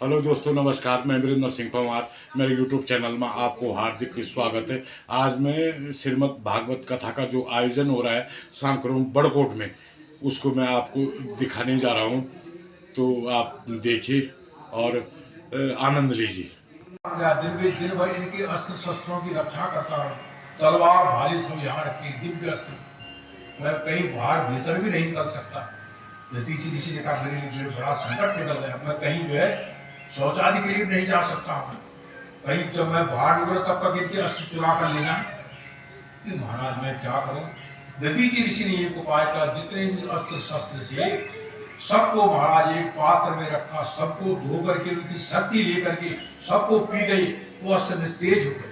Hello दोस्तों, नमस्कार। मैं वीरेंद्र सिंह पंवार, मेरे यूट्यूब चैनल में आपको हार्दिक स्वागत है। आज मैं श्रीमद् भागवत कथा का जो आयोजन हो रहा है सांकरों बड़कोट में, उसको मैं आपको दिखाने जा रहा हूँ। तो आप देखिए और आनंद लीजिए। दिन भर इनके अस्त्र शस्त्रों की रक्षा करता हूँ। तलवार भाली सब यहाँ रखी, दिव्य अस्त्र। मैं कहीं बाहर भीतर भी नहीं निकल सकता। ऋषि ऋषि ने कहा मेरे लिए बड़ा संकट निकल गया। मैं कहीं जो है शौचालय के लिए नहीं जा सकता हूँ। कहीं जब मैं बाहर निकला तब तक इनके अस्त्र चुरा कर लेना। महाराज मैं क्या करूँ? दधीचि ऋषि ने एक उपाय किया। जितने भी अस्त्र शस्त्र से सबको महाराज एक पात्र में रखा, सबको धो करके उनकी शक्ति लेकर के सबको पी गई। वो अस्त्र निस्तेज हो गए।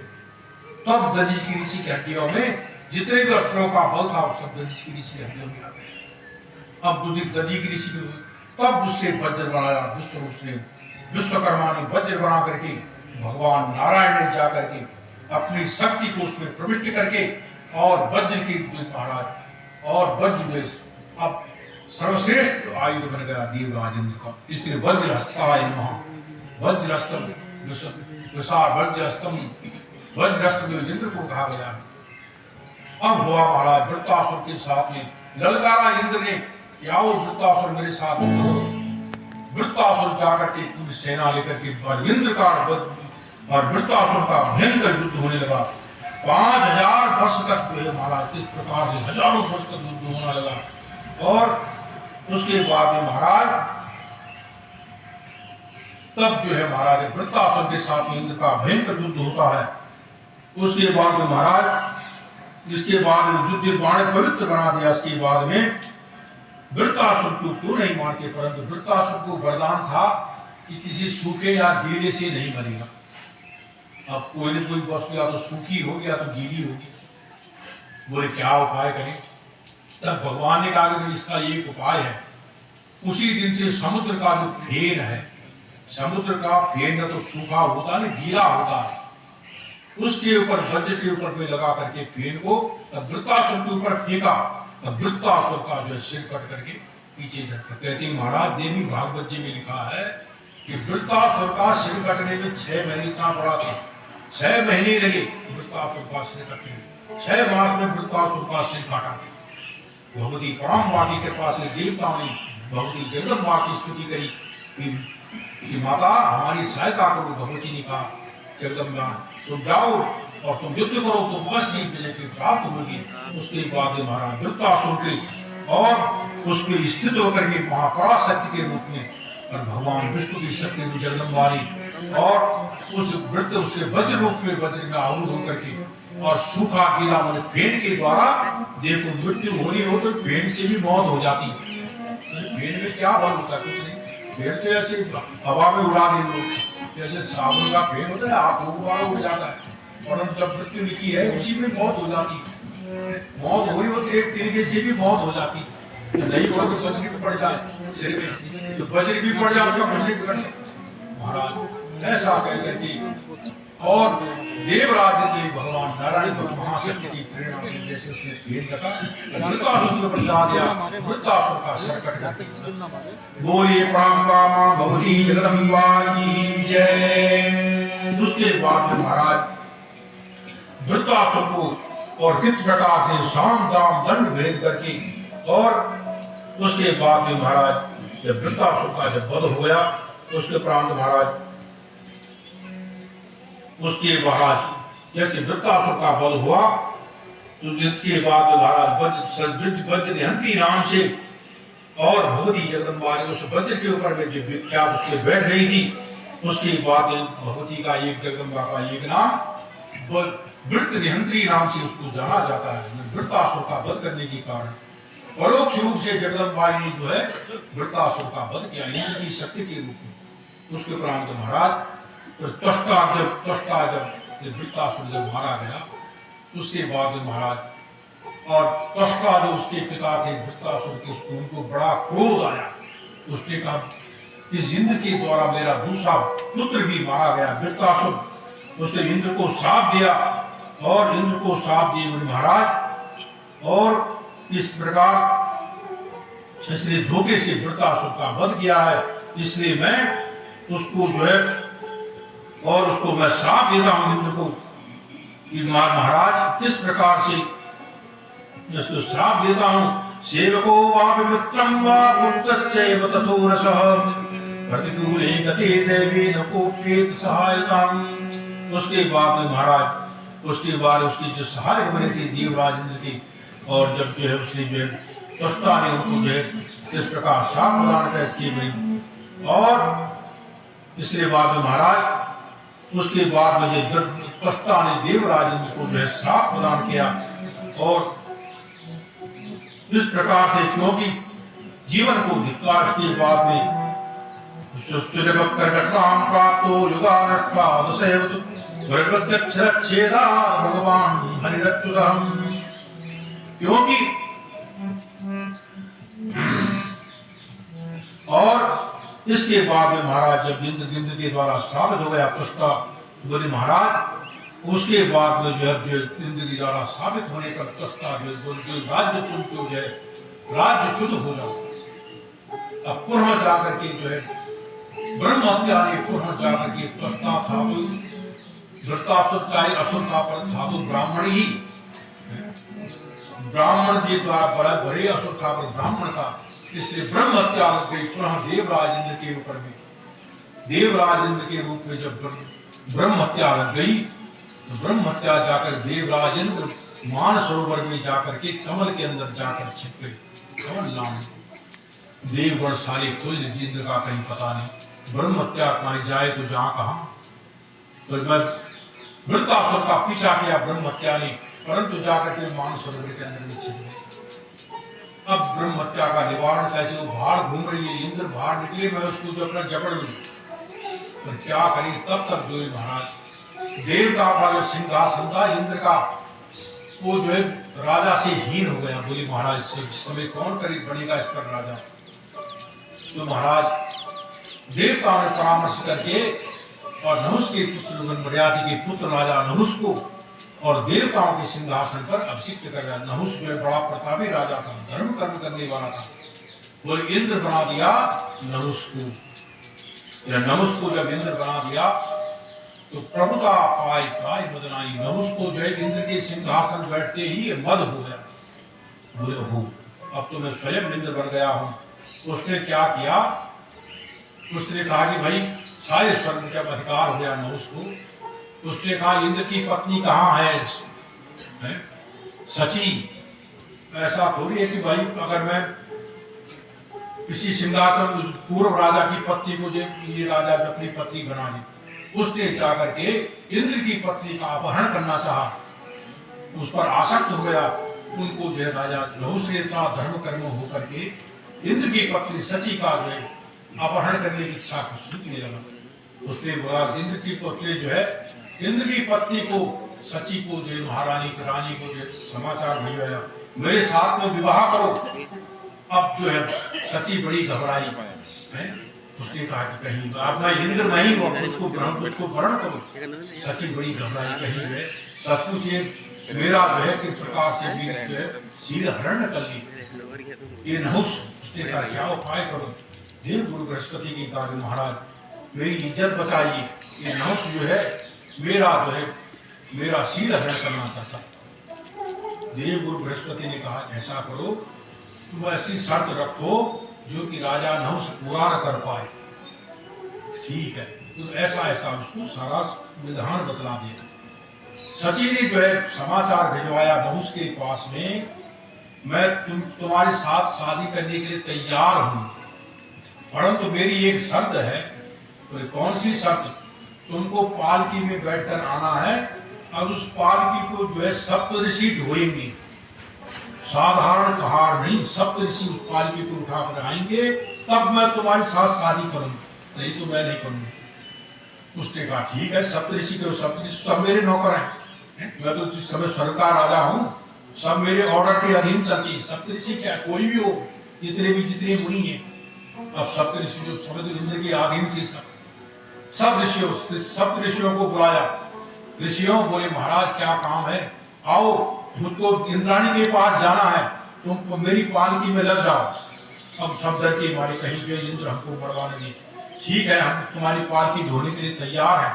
तब दधीचि ऋषि की हड्डियों में जितने भी अस्त्रों का बल था सब दधीचि ऋषि की हड्डियों में आ गए। अब दधीचि ऋषि तब उससे वज्र बनाया। उसने विश्वकर्मा ने वज्र बना करके भगवान नारायण ने जाकर के अपनी शक्ति को उसमें प्रविष्ट करके और वज्र की महाराज और वज्र अब सर्वश्रेष्ठ आयुध बन गया देवराजेंद्र का। इसलिए वज्रहस्ताय नमः। वज्रहस्तम विशाल वज्रहस्तम, वज्रहस्त इंद्र को कहा गया। अब हुआ महाराज वृत्तासुर के साथ में ललकारा इंद्र ने, आओ वृत्तासुर मेरे साथ वृत्तासुर जाकर के पूरी सेना लेकर के इंद्र का और वृत्तासुर का भयंकर युद्ध होने लगा। 5000 वर्ष तक जो है महाराज इस प्रकार से हजारों वर्ष तक युद्ध होने लगा। और उसके बाद में महाराज तब जो है महाराज वृत्तासुर के साथ इंद्र का भयंकर युद्ध होता है। उसके बाद में महाराज इसके बाद में युद्ध बाण पवित्र बना दिया। इसके बाद में वृत्तासुर को क्यों नहीं मारते, परंतु वृत्तासुर को वरदान था कि किसी सूखे या गीले से नहीं मरेगा। अब कोई न कोई वस्तु या तो सूखी होगी या तो गीली होगी। बोले क्या उपाय करें? तब भगवान ने कहा कि इसका एक उपाय है। उसी दिन से समुद्र का जो फेन है, समुद्र का फेन तो सूखा होता नहीं, गीला होता है, उसके ऊपर वज्र के ऊपर में लगा करके फेन को वृत्तासुर के ऊपर फेंका। तब वृत्तासुर का जो सिर कट करके पीछे झटका। कहते हैं महाराज देवी भागवत जी में लिखा है कि वृत्तासुर का सिर कटने में 6 महीने इतना बड़ा था। 6 महीने लगे वृत्तासुर का सिर कटने में। 6 मास में वृत्तासुर का सिर काटा गया। भगवती परम्बा की कृपा से देवता ने भगवती जगदम्बा की स्तुति करी कि माता हमारी सहायता करो। भगवती ने कहा जगदम्बा तुम जाओ और तुम युद्ध करो तो अवश्य विजय की प्राप्त होगी। उसके बाद महाराज वृत्तासुर के और उसमें स्थित होकर के महापराशक्ति के रूप में और भगवान विष्णु की शक्ति जगदम्बा ने और उस वृत्त उसके वज्र रूप में वज्र में आरूढ़ होकर के और सूखा गीला मन फेन के द्वारा देखो मृत्यु होनी हो तो फेन से भी मौत हो जाती है। फेन में क्या बल होता है? कुछ नहीं। फेन तो ऐसे हवा में उड़ा दे लोग, जैसे साबुन का फेन होता है आप द्वारा उड़ जाता है। परंतु जब मृत्यु लिखी है उसी में मौत हो जाती है। मौत हुई हो तो एक तरीके से भी मौत हो जाती है। नहीं हो तो वज्र भी पड़ जाए सिर में, तो वज्र भी पड़ जाए उसका वज्र भी कर सकते महाराज ऐसा कहकर कि और देवराज ने भगवान नारायण को महाशक्ति की प्रेरणा से जैसे उसने फेन रखा वृत्तासुर के ऊपर ला दिया। वृत्तासुर का सिर कट गया। बोलिए प्रांकामा भगवती जगदम्बा की जय। उसके बाद में महाराज वृत्तासुर को और किस प्रकार से साम दाम दंड भेद करके और उसके बाद में महाराज जब वृत्तासुर का जब वध हो गया उसके प्रांत महाराज उसके महाराज जैसे वृत्तासुर का वध हुआ तो इसके बाद महाराज वज्रहंती नाम से और भगवती जगदम्बा ने उस वज्र के ऊपर में जो विख्यात उसमें बैठ रही थी। उसके बाद भगवती का एक जगदम्बा का एक नाम वृत्रहंत्री नाम से उसको जाना जाता है। वृत्तासुर का वध करने के कारण परोक्ष रूप से जगदम्बा ने जो है वृत्तासुर का वध किया इंद्र की शक्ति के रूप में। उसके उपरांत महाराज तो त्वष्टा जब वृत्तासुर जब मारा गया उसके बाद महाराज और त्वष्टा जो उसके पिता थे वृत्तासुर के उनको बड़ा क्रोध आया। उसने कहा इस इंद्र के द्वारा मेरा दूसरा पुत्र भी मारा गया वृत्तासुर। उसने इंद्र को श्राप दिया और इंद्र को श्राप दिए महाराज और इस प्रकार इसलिए धोखे से वृत्तासुर का वध किया है। इसलिए मैं उसको जो है और उसको मैं श्राप देता हूं इंद्र को कि महाराज किस प्रकार से इसको श्राप देता हूं। सेवको वा विमित्रम वा पुत्रश्चैव ततो रसः प्रतिकूले गते देवी न कोप्येत सहायताम्। उसके बाद में महाराज उसके बाद उसकी जो सहायक बने थे देवराज इंद्र की, और जब जो है उसने जो है त्वष्टा ने उनको जो है इस प्रकार श्राप प्रदान करके बनी, और इसके बाद में महाराज उसके बाद में जो त्वष्टा ने देवराज इंद्र को जो है श्राप प्रदान किया, और इस प्रकार से क्योंकि जीवन को धिक्कार के बाद में भगवान हरिरच्युतम्। क्योंकि और इसके बाद में महाराज जब इंद्र के द्वारा स्थापित हो गया पुष्टा, बोले महाराज उसके बाद में जो है जो इंद्र के द्वारा स्थापित होने पर पुष्टा जो राज्य तुम जो है राज्यच्युत हो जाओ। अब पुनः जाकर के जो है ब्रह्म हत्या ने पुनः जाकर के त्वष्टा था, वृत्तासुर चाहे असुर था पर था तो ब्राह्मण ही, ब्राह्मण जी द्वारा बड़ा बड़े असुर था पर ब्राह्मण था, इसलिए ब्रह्म हत्या लग गई पुनः देवराज इंद्र के ऊपर में। देवराज इंद्र के रूप में जब ब्रह्म हत्या लग गई तो ब्रह्म हत्या जाकर देवराज इंद्र मानसरोवर में जाकर के कमल के अंदर जाकर छिप गए। कमल नाम देवगण सारे खुल इंद्र का कहीं पता नहीं, ब्रह्म हत्या कहीं जाए तो जहां कहा। तो मैं वृत्तासुर का पीछा किया ब्रह्म हत्या ने, परंतु जाकर के मानसरोवर के अंदर में छिप गए। अब ब्रह्म हत्या का निवारण कैसे, वो बाहर घूम रही है, इंद्र बाहर निकले, मैं उसको जो अपना जबड़ लूं, पर क्या करें। तब तक जो महाराज देवता का जो सिंहासन था इंद्र का, वो जो है राजा से हीन हो गया। बोले महाराज से इस समय कौन करीब बनेगा इस पर राजा। तो महाराज देवता ने परामर्श करके और नहुष के पुत्र मर्यादा के पुत्र राजा नहुष को और देवताओं के सिंहासन पर अभिषिक्त कर दिया। नहुष जो है बड़ा प्रतापी राजा था, धर्म कर्म करने वाला था, बोले इंद्र बना दिया नहुष को। या नहुष को जब इंद्र बना दिया तो प्रभुता पाई पाई मदनाई, नहुष को जो है इंद्र के सिंहासन बैठते ही मद हो गया। बोले हो अब तो मैं स्वयं इंद्र बन गया हूं। उसने क्या किया, उसने कहा कि भाई सारे स्वर्ग का अधिकार हो गया नहुष को। उसने कहा इंद्र की पत्नी कहाँ है, सची। ऐसा थोड़ी है कि भाई अगर मैं किसी सिंहासन पूर्व राजा की पत्नी को ये राजा अपनी पत्नी बना ले। उसने जाकर के इंद्र की पत्नी का अपहरण करना चाहा, उस पर आसक्त हो गया। उनको जो राजा नहुष से इतना धर्म कर्म होकर के इंद्र की पत्नी सची का जो है अपहरण करने की इच्छा को सोचने लगा। उसने बोला इंद्र की पत्नी जो है, इंद्र की पत्नी को सची को जो महारानी की रानी को जो समाचार भेजा मेरे साथ में विवाह करो। अब जो है सची बड़ी घबराई है। उसने कहा कि कहीं अपना इंद्र नहीं हो, उसको वर्ण करो। सची बड़ी घबराई, कहीं है सचमुच ये मेरा जो है किस प्रकार से भी जो है शील हरण कर ली ये नहुष। उसने कहा क्या उपाय करो। देव गुरु बृहस्पति की कहा महाराज मेरी इज्जत बचाइए, ये नहुष जो है मेरा शील हरण करना चाहता। देव गुरु बृहस्पति ने कहा ऐसा करो तुम ऐसी शर्त रखो जो कि राजा नहुष पूरा न कर पाए। ठीक है, तो ऐसा उसको सारा विधान बतला दिया। सची ने जो है समाचार भिजवाया नहुष के पास में, मैं तुम्हारे साथ शादी करने के लिए तैयार हूं, परंतु मेरी एक शर्त है। तो कौन सी शर्त? तुमको पालकी में बैठकर आना है, और उस पालकी को जो है सप्तऋषि ढोएंगे, साधारण कहार नहीं, सप्तऋषि उस पालकी को उठाकर आएंगे, तब मैं तुम्हारे साथ शादी करूंगा, नहीं तो मैं नहीं करूंगा। उसने कहा ठीक है, सप्तऋषि के सप्तऋषि सब मेरे नौकर हैं, मैं तो इस समय स्वर्ग का राजा हूं, सब मेरे ऑर्डर के अधीन चलती। सप्तऋषि क्या कोई भी हो, जितने मुनि हैं, अब सप्तऋषि जो समझ इंद्र के अधीन से सब ऋषियों को बुलाया। ऋषियों बोले महाराज क्या काम है, आओ मुझको इंद्राणी के पास जाना है, तुम मेरी पालकी में लग जाओ। अब सब डर के मारे कहीं जो इंद्र हमको मरवा नहीं। ठीक है, हम तुम्हारी पालकी ढोने के लिए तैयार हैं।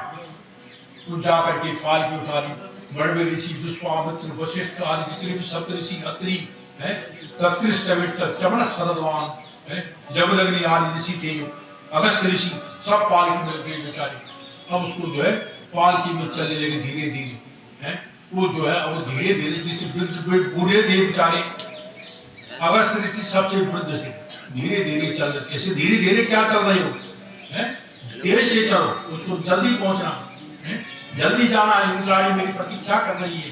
तुम जा करके पालकी उठा ली। बड़े ऋषि विश्वामित्र वशिष्ठ आदि जितने भी सप्त ऋषि अत्रि है, चमन सरदवान है, जबलग्नि आदि ऋषि थे, अगस्त ऋषि, सब पालकी में गए बेचारे। अब उसको जो है पालकी में चलने लगे धीरे धीरे है। वो जो है वो धीरे धीरे बूढ़े थे बेचारे। अगस्त ऋषि सबसे वृद्ध थे, धीरे धीरे चल रहे। कैसे धीरे धीरे क्या चल रहे हो है? तेज से चलो, उसको जल्दी पहुंचना है, जल्दी जाना है। इंद्राणी मेरी प्रतीक्षा कर रही है।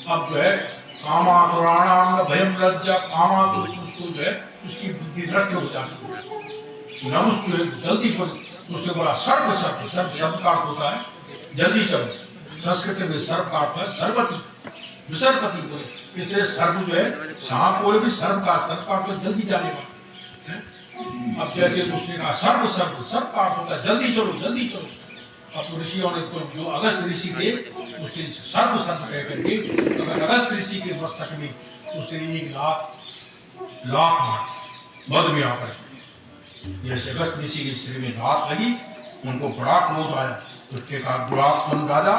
अब जो है कामा तो राणाम न भयम लज्जा, कामा तो उसको जो है उसकी बुद्धि नष्ट हो जाती है। नमुस जो है जल्दी पर उससे बोला सर्प सर्प सर्प शब्द का अर्थ होता है जल्दी चलो। संस्कृत में सर्प का अर्थ है सर्वपति, विसर्पति बोले। इसलिए सर्प जो है सांप बोले भी सर्प का अर्थ है जल्दी जाने का। अब जैसे उसने कहा सर्प सर्प सर्प का अर्थ होता है जल्दी चलो जल्दी चलो। अब ऋषियों ने जो अगस्त ऋषि थे उसने सर्व सर्व कह करके अगर अगस्त ऋषि के मस्तक में उसने 1 लाख मार मद में आकर जैसे अगस्त ऋषि के सिर में लात लगी, उनको बड़ा क्रोध आया। उसके कहा दुरात्मन राजा,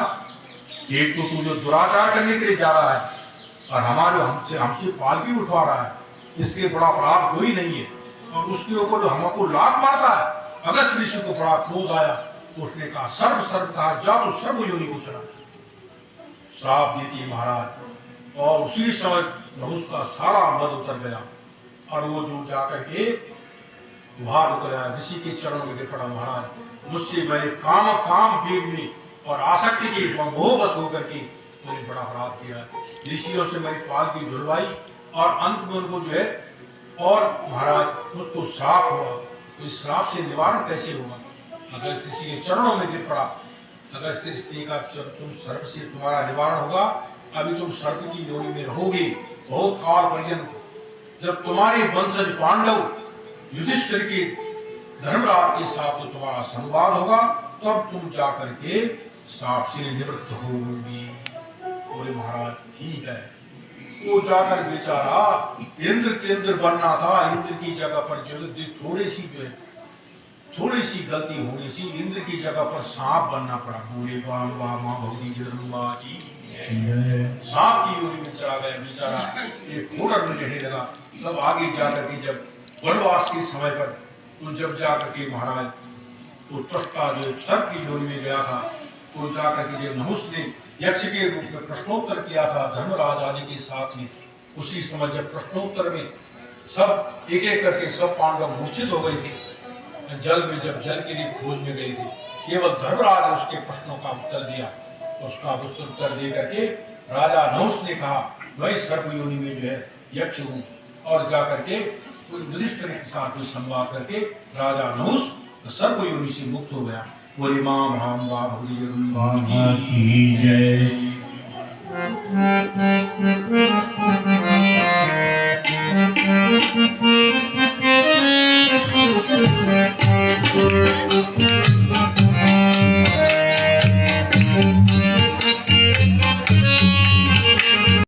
एक तो तू जो दुराचार करने के लिए जा रहा है और हमसे पालकी उठवा रहा है, इसके बड़ा अपराध कोई नहीं है, और उसके ऊपर हमको लात मारता है। अगस्त ऋषि को बड़ा क्रोध आया तो उसने कहा सर्व सर्व कहा जा तो सर्व योनि को चला। श्राप देती महाराज, और उसी समय उसका सारा मद उतर गया और वो जो जाकर के बाहर उतर आया, ऋषि के चरणों में गिर पड़ा। महाराज मुझसे मैंने काम वेग में और आसक्ति के मोहवश होकर के मैंने बड़ा अपराध किया। ऋषियों से मेरी पालकी धुलवाई और अंत में उनको जो है और महाराज उसको श्राप हुआ। तो इस श्राप से निवारण कैसे होगा? अगर ऋषि के चरणों में गिर पड़ा, अगर ऋषि का तुम सर्प से तुम्हारा निवारण होगा, अभी तुम सर्प की योनि में रहोगे बहुत काल पर्यंत। जब तुम्हारे वंशज पांडव युधिष्ठिर के धर्मराज के साथ तो तुम्हारा संवाद होगा, तब तुम जाकर के श्राप से निवृत्त होगी। बोले महाराज ठीक है। वो जाकर बेचारा इंद्र के इंद्र बनना था, इंद्र की जगह पर जो थोड़ी सी गलती होने से इंद्र की जगह पर सांप बनना पड़ा। बोले सांप की योनि में चला गया बेचारा, एक होटर में रहने लगा। तब आगे जाकर के जब वनवास के समय पर तो जब जाकर के महाराज तो त्वष्टा जो सर्प की योनि में गया था, तो जाकर के जब नहुस ने यक्ष के रूप में प्रश्नोत्तर किया था धर्मराज आदि के साथ में, उसी समय जब प्रश्नोत्तर में सब एक एक करके सब पांडव मूर्छित हो गए थे जल में, जब जल के लिए खोज में गए थे, केवल धर्मराज ने उसके प्रश्नों का उत्तर दिया। उसका उत्तर दे करके राजा नहुस ने कहा मैं सर्प योनि में जो है यक्ष हूँ, और जाकर के युधिष्ठिर के साथ में संवाद करके राजा नहुस सर्प योनि से मुक्त हो गया। बोले मां भाम की जय।